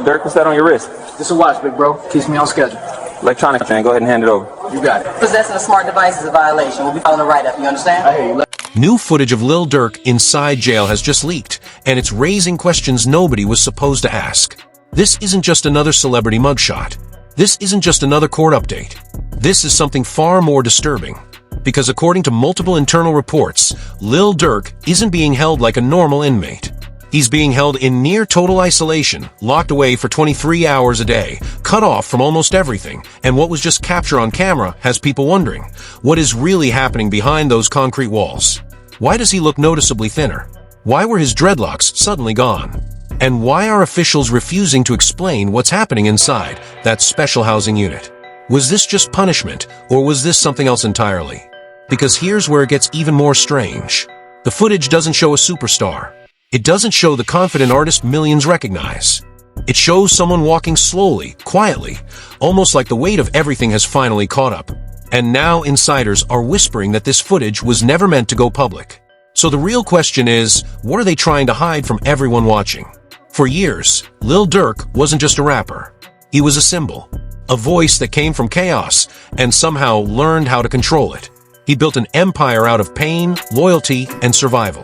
Dirk, what's that on your wrist? This a watch, big bro. Keeps me on schedule. Electronic, man. Go ahead and hand it over. You got it. Possessing a smart device is a violation. We'll be filing a write-up, you understand? I hear you. New footage of Lil Durk inside jail has just leaked, and it's raising questions nobody was supposed to ask. This isn't just another celebrity mugshot. This isn't just another court update. This is something far more disturbing. Because according to multiple internal reports, Lil Durk isn't being held like a normal inmate. He's being held in near total isolation, locked away for 23 hours a day, cut off from almost everything, and what was just captured on camera has people wondering, what is really happening behind those concrete walls? Why does he look noticeably thinner? Why were his dreadlocks suddenly gone? And why are officials refusing to explain what's happening inside that special housing unit? Was this just punishment, or was this something else entirely? Because here's where it gets even more strange. The footage doesn't show a superstar. It doesn't show the confident artist millions recognize. It shows someone walking slowly, quietly, almost like the weight of everything has finally caught up. And now insiders are whispering that this footage was never meant to go public. So the real question is, what are they trying to hide from everyone watching? For years, Lil Durk wasn't just a rapper. He was a symbol, a voice that came from chaos and somehow learned how to control it. He built an empire out of pain, loyalty, and survival.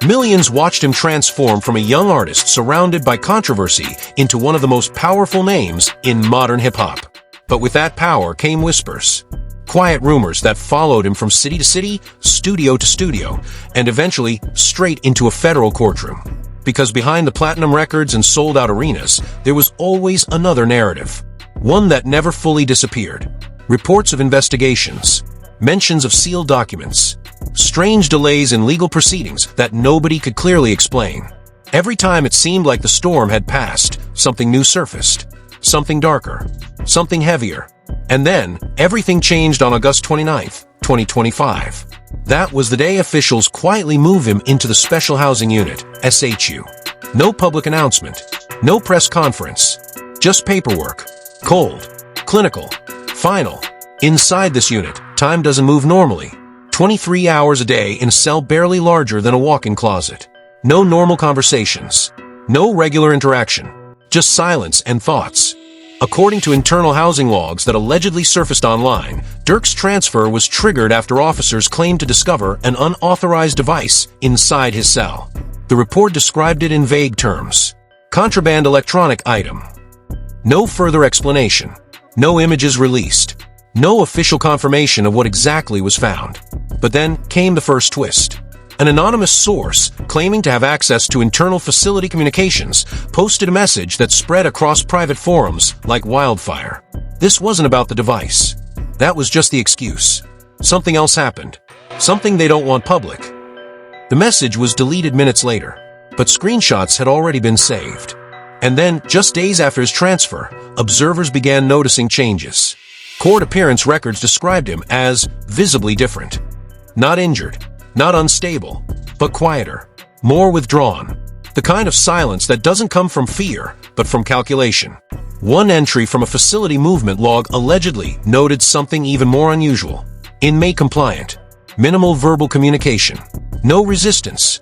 Millions watched him transform from a young artist surrounded by controversy into one of the most powerful names in modern hip-hop. But with that power came whispers. Quiet rumors that followed him from city to city, studio to studio, and eventually straight into a federal courtroom. Because behind the platinum records and sold-out arenas, there was always another narrative. One that never fully disappeared. Reports of investigations. Mentions of sealed documents. Strange delays in legal proceedings that nobody could clearly explain. Every time it seemed like the storm had passed, something new surfaced. Something darker. Something heavier. And then, everything changed on August 29th, 2025. That was the day officials quietly moved him into the Special Housing Unit, SHU. No public announcement. No press conference. Just paperwork. Cold. Clinical. Final. Inside this unit, time doesn't move normally. 23 hours a day in a cell barely larger than a walk-in closet. No normal conversations. No regular interaction. Just silence and thoughts. According to internal housing logs that allegedly surfaced online, Durk's transfer was triggered after officers claimed to discover an unauthorized device inside his cell. The report described it in vague terms. Contraband electronic item. No further explanation. No images released. No official confirmation of what exactly was found. But then came the first twist. An anonymous source, claiming to have access to internal facility communications, posted a message that spread across private forums like wildfire. This wasn't about the device. That was just the excuse. Something else happened. Something they don't want public. The message was deleted minutes later, but screenshots had already been saved. And then, just days after his transfer, observers began noticing changes. Court appearance records described him as visibly different. Not injured. Not unstable, but quieter, more withdrawn. The kind of silence that doesn't come from fear, but from calculation. One entry from a facility movement log allegedly noted something even more unusual. Inmate compliant. Minimal verbal communication. No resistance.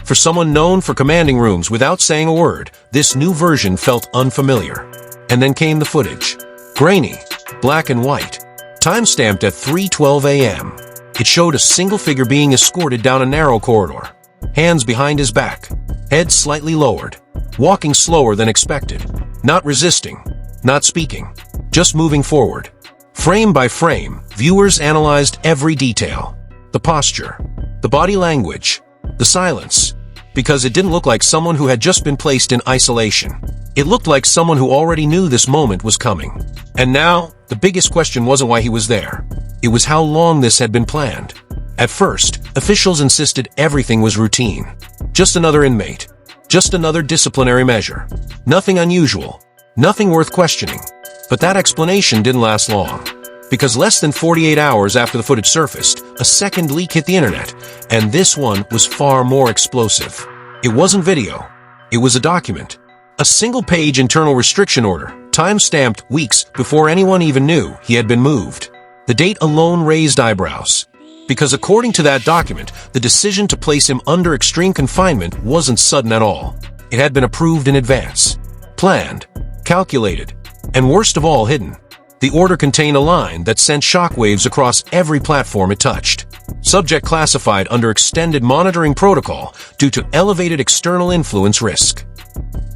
For someone known for commanding rooms without saying a word, this new version felt unfamiliar. And then came the footage. Grainy, black and white. Time-stamped at 3:12 a.m. It showed a single figure being escorted down a narrow corridor. Hands behind his back. Head slightly lowered. Walking slower than expected. Not resisting. Not speaking. Just moving forward. Frame by frame, viewers analyzed every detail. The posture. The body language. The silence. Because it didn't look like someone who had just been placed in isolation. It looked like someone who already knew this moment was coming. And now, the biggest question wasn't why he was there. It was how long this had been planned. At first, officials insisted everything was routine. Just another inmate. Just another disciplinary measure. Nothing unusual. Nothing worth questioning. But that explanation didn't last long. Because less than 48 hours after the footage surfaced, a second leak hit the internet, and this one was far more explosive. It wasn't video. It was a document. A single-page internal restriction order, time-stamped weeks before anyone even knew he had been moved. The date alone raised eyebrows. Because according to that document, the decision to place him under extreme confinement wasn't sudden at all. It had been approved in advance. planned, calculated, and worst of all, hidden. The order contained a line that sent shockwaves across every platform it touched. Subject classified under extended monitoring protocol due to elevated external influence risk.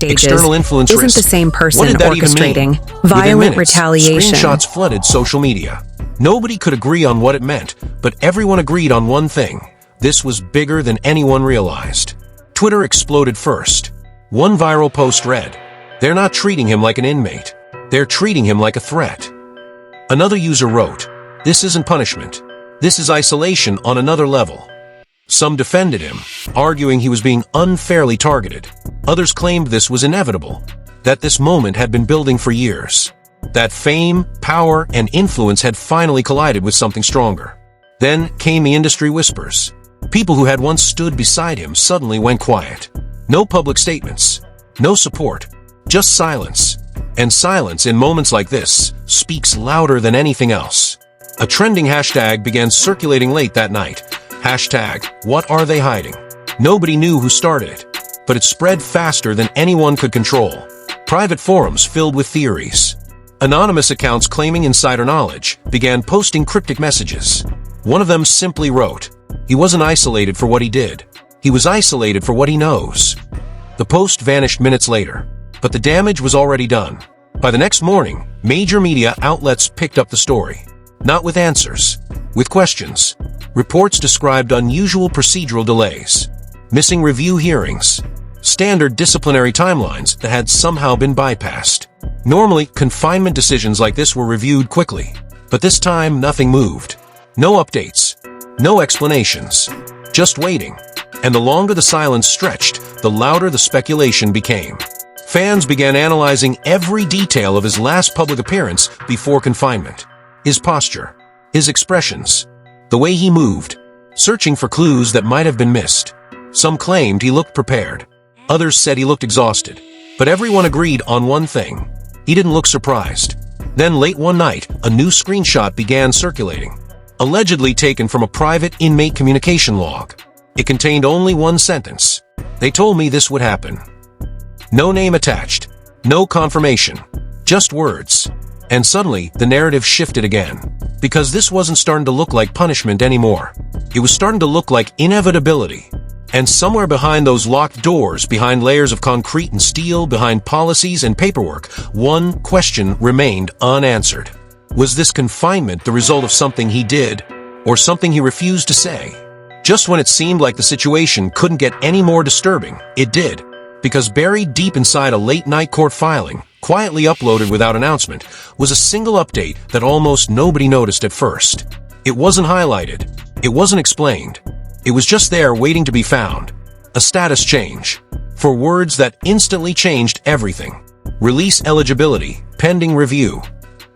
External influence isn't risk. the same person What did that even mean? orchestrating violent Within minutes, retaliation. Screenshots flooded social media. Nobody could agree on what it meant, but everyone agreed on one thing. This was bigger than anyone realized. Twitter exploded first. One viral post read, "They're not treating him like an inmate. They're treating him like a threat." Another user wrote, "This isn't punishment. This is isolation on another level." Some defended him, arguing he was being unfairly targeted. Others claimed this was inevitable, that this moment had been building for years, that fame, power, and influence had finally collided with something stronger. Then came the industry whispers. People who had once stood beside him suddenly went quiet. No public statements, no support, just silence. And silence in moments like this speaks louder than anything else. A trending hashtag began circulating late that night. Hashtag, what are they hiding? Nobody knew who started it, but it spread faster than anyone could control. Private forums filled with theories. Anonymous accounts claiming insider knowledge began posting cryptic messages. One of them simply wrote, "He wasn't isolated for what he did. He was isolated for what he knows." The post vanished minutes later, but the damage was already done. By the next morning, major media outlets picked up the story. Not with answers, with questions. Reports described unusual procedural delays, missing review hearings, standard disciplinary timelines that had somehow been bypassed. Normally, confinement decisions like this were reviewed quickly, but this time nothing moved. No updates, no explanations, just waiting. And the longer the silence stretched, the louder the speculation became. Fans began analyzing every detail of his last public appearance before confinement. His posture, his expressions, the way he moved, searching for clues that might have been missed. Some claimed he looked prepared. Others said he looked exhausted. But everyone agreed on one thing. He didn't look surprised. Then late one night, a new screenshot began circulating, allegedly taken from a private inmate communication log. It contained only one sentence. "They told me this would happen." No name attached, no confirmation, just words. And suddenly, the narrative shifted again. Because this wasn't starting to look like punishment anymore. It was starting to look like inevitability. And somewhere behind those locked doors, behind layers of concrete and steel, behind policies and paperwork, one question remained unanswered. Was this confinement the result of something he did, or something he refused to say? Just when it seemed like the situation couldn't get any more disturbing, it did. Because buried deep inside a late-night court filing, quietly uploaded without announcement, was a single update that almost nobody noticed at first. It wasn't highlighted. It wasn't explained. It was just there waiting to be found. A status change. For words that instantly changed everything. Release eligibility. Pending review.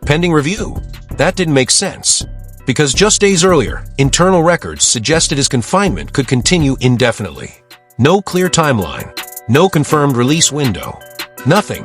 Pending review? That didn't make sense. Because just days earlier, internal records suggested his confinement could continue indefinitely. No clear timeline. No confirmed release window. Nothing.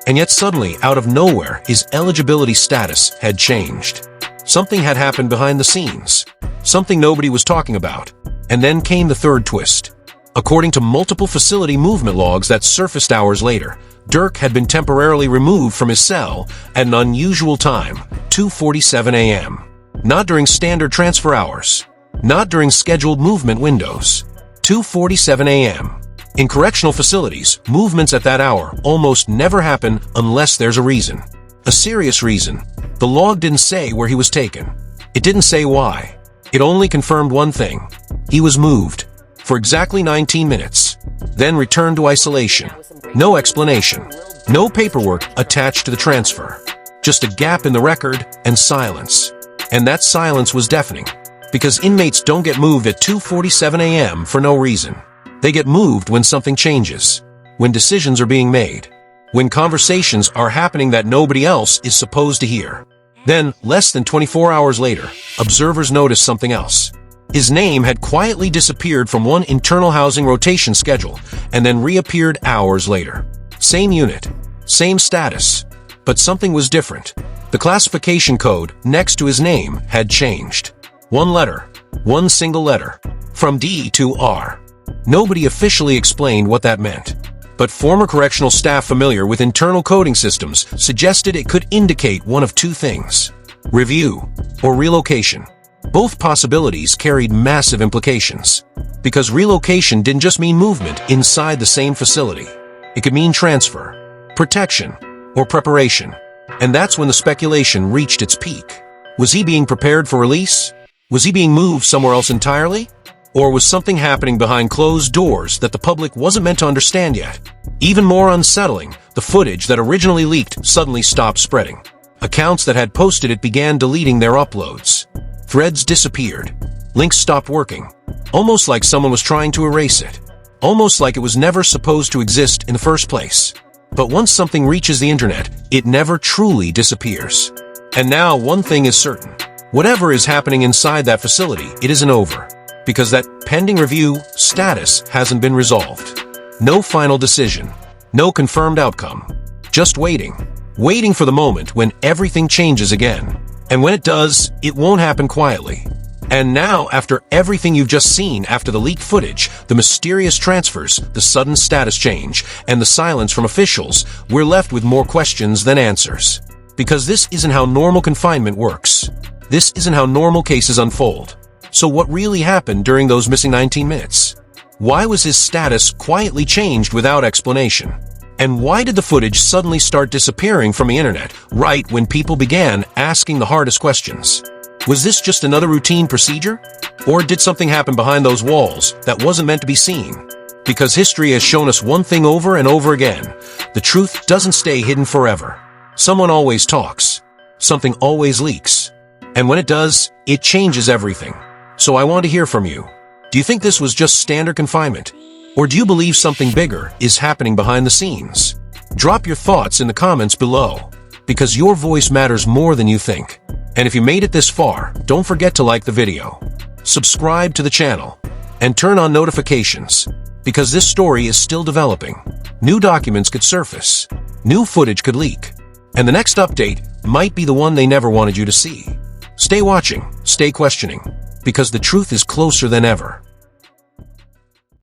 And yet suddenly, out of nowhere, his eligibility status had changed. Something had happened behind the scenes. Something nobody was talking about. And then came the third twist. According to multiple facility movement logs that surfaced hours later, Durk had been temporarily removed from his cell at an unusual time, 2:47 a.m. Not during standard transfer hours. Not during scheduled movement windows. 2:47 a.m. In correctional facilities, movements at that hour almost never happen unless there's a reason. A serious reason. The log didn't say where he was taken. It didn't say why. It only confirmed one thing. He was moved. For exactly 19 minutes. Then returned to isolation. No explanation. No paperwork attached to the transfer. Just a gap in the record and silence. And that silence was deafening. Because inmates don't get moved at 2:47 a.m. for no reason. They get moved when something changes, when decisions are being made, when conversations are happening that nobody else is supposed to hear. Then, less than 24 hours later, observers noticed something else. His name had quietly disappeared from one internal housing rotation schedule and then reappeared hours later. Same unit, same status, but something was different. The classification code next to his name had changed. One letter, one single letter, from D to R. Nobody officially explained what that meant. But former correctional staff familiar with internal coding systems suggested it could indicate one of two things: review or relocation. Both possibilities carried massive implications, because relocation didn't just mean movement inside the same facility. It could mean transfer, protection, or preparation. And that's when the speculation reached its peak. Was he being prepared for release? Was he being moved somewhere else entirely? Or was something happening behind closed doors that the public wasn't meant to understand yet? Even more unsettling, the footage that originally leaked suddenly stopped spreading. Accounts that had posted it began deleting their uploads. Threads disappeared. Links stopped working. Almost like someone was trying to erase it. Almost like it was never supposed to exist in the first place. But once something reaches the internet, it never truly disappears. And now one thing is certain. Whatever is happening inside that facility, it isn't over. Because that pending review status hasn't been resolved. No final decision. No confirmed outcome. Just waiting. Waiting for the moment when everything changes again. And when it does, it won't happen quietly. And now, after everything you've just seen after the leaked footage, the mysterious transfers, the sudden status change, and the silence from officials, we're left with more questions than answers. Because this isn't how normal confinement works. This isn't how normal cases unfold. So what really happened during those missing 19 minutes? Why was his status quietly changed without explanation? And why did the footage suddenly start disappearing from the internet right when people began asking the hardest questions? Was this just another routine procedure? Or did something happen behind those walls that wasn't meant to be seen? Because history has shown us one thing over and over again. The truth doesn't stay hidden forever. Someone always talks. Something always leaks. And when it does, it changes everything. So I want to hear from you. Do you think this was just standard confinement? Or do you believe something bigger is happening behind the scenes? Drop your thoughts in the comments below, because your voice matters more than you think. And if you made it this far, don't forget to like the video, subscribe to the channel, and turn on notifications, because this story is still developing. New documents could surface, new footage could leak, and the next update might be the one they never wanted you to see. Stay watching, stay questioning, because the truth is closer than ever.